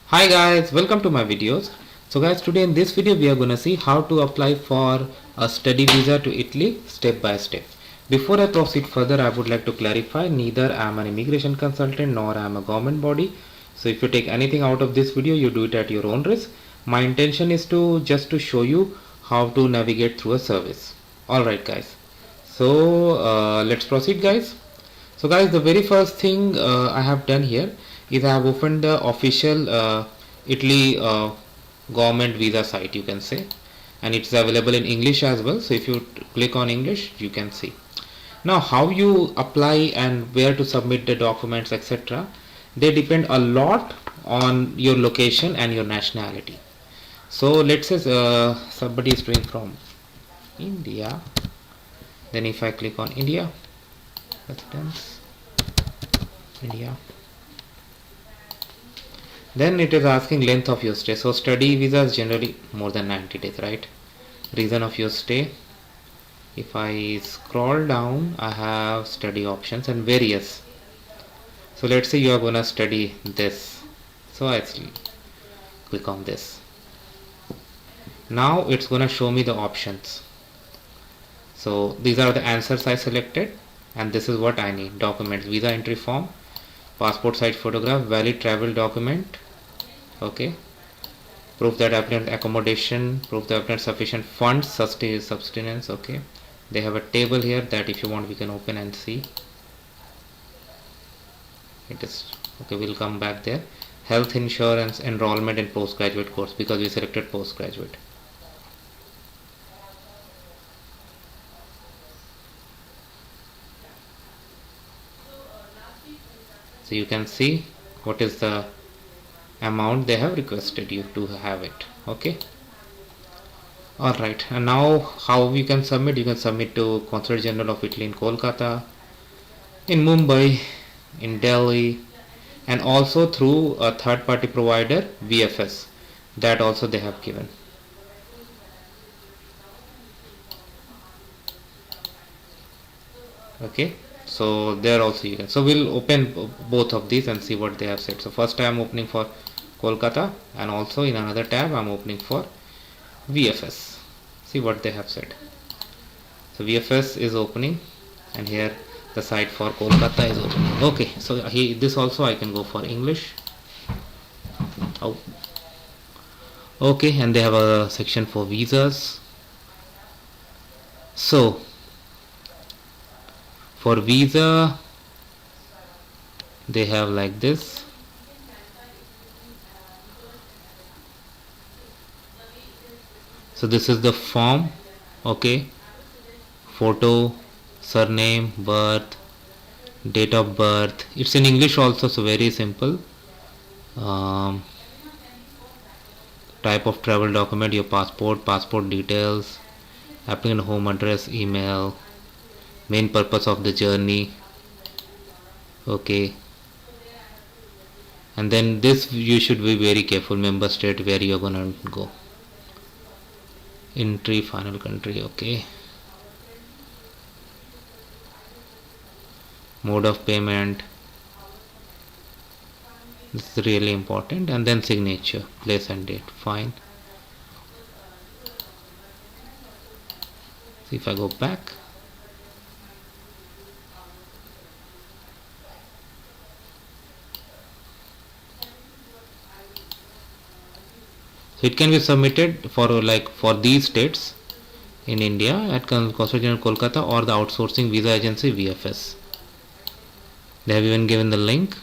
Hi guys, welcome to my videos. So guys, today in this video we are gonna see how to apply for a study visa to Italy step by step. Before I proceed further, I would like to clarify neither I am an immigration consultant nor I am a government body. So if you take anything out of this video, you do it at your own risk. My intention is to just to show you how to navigate through a service. Alright guys, so let's proceed guys. So guys, the very first thing I have done here is I have opened the official Italy government visa site, you can say, and it's available in English as well. So if you click on English, you can see. Now how you apply and where to submit the documents, etc., they depend a lot on your location and your nationality. So let's say somebody is doing from India. Then if I click on India, residence, India, then it is asking length of your stay. So study visa is generally more than 90 days, right? Reason of your stay, if I scroll down, I have study options and various. So let's say you are gonna study this, so I click on this. Now it's gonna show me the options. So these are the answers I selected, and this is what I need: documents, visa entry form, passport size photograph, valid travel document, okay, proof that applicant accommodation, proof that applicant sufficient funds, sustenance, okay. They have a table here that if you want we can open and see. It is okay, we'll come back there. Health insurance, enrollment in postgraduate course, because we selected postgraduate. So you can see what is the amount they have requested you to have it, okay. Alright, and now how we can submit: you can submit to Consulate General of Italy in Kolkata, in Mumbai, in Delhi, and also through a third party provider, VFS, that also they have given. Okay, so there also you can. So we'll open both of these and see what they have said. So first I am opening for Kolkata, and also in another tab I'm opening for VFS. See what they have said. So VFS is opening, and here the site for Kolkata is opening. Okay, so this also I can go for English. Oh, okay, and they have a section for visas. So for visa they have like this. So this is the form, okay, photo, surname, birth, date of birth. It's in English also, so very simple. Type of travel document, your passport, passport details, applicant home address, email, main purpose of the journey, okay. And then this you should be very careful: member state where you are gonna go, entry, final country, okay, mode of payment, this is really important, and then signature, place and date, fine. See if I go back, so it can be submitted for like for these states in India at Consulate General Kolkata or the outsourcing visa agency VFS. They have even given the link.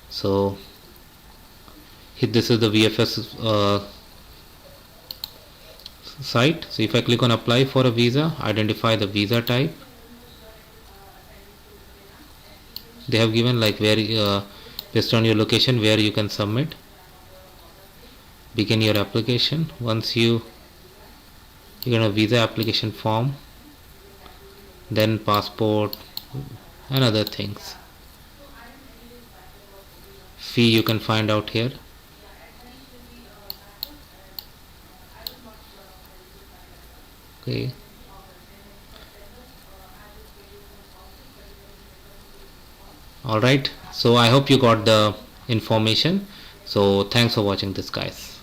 So this is the VFS site. So if I click on apply for a visa, identify the visa type. They have given like where based on your location where you can submit. Begin your application. Once you get a visa application form, then passport and other things. Fee you can find out here. Okay, alright, so I hope you got the information. So thanks for watching this, guys.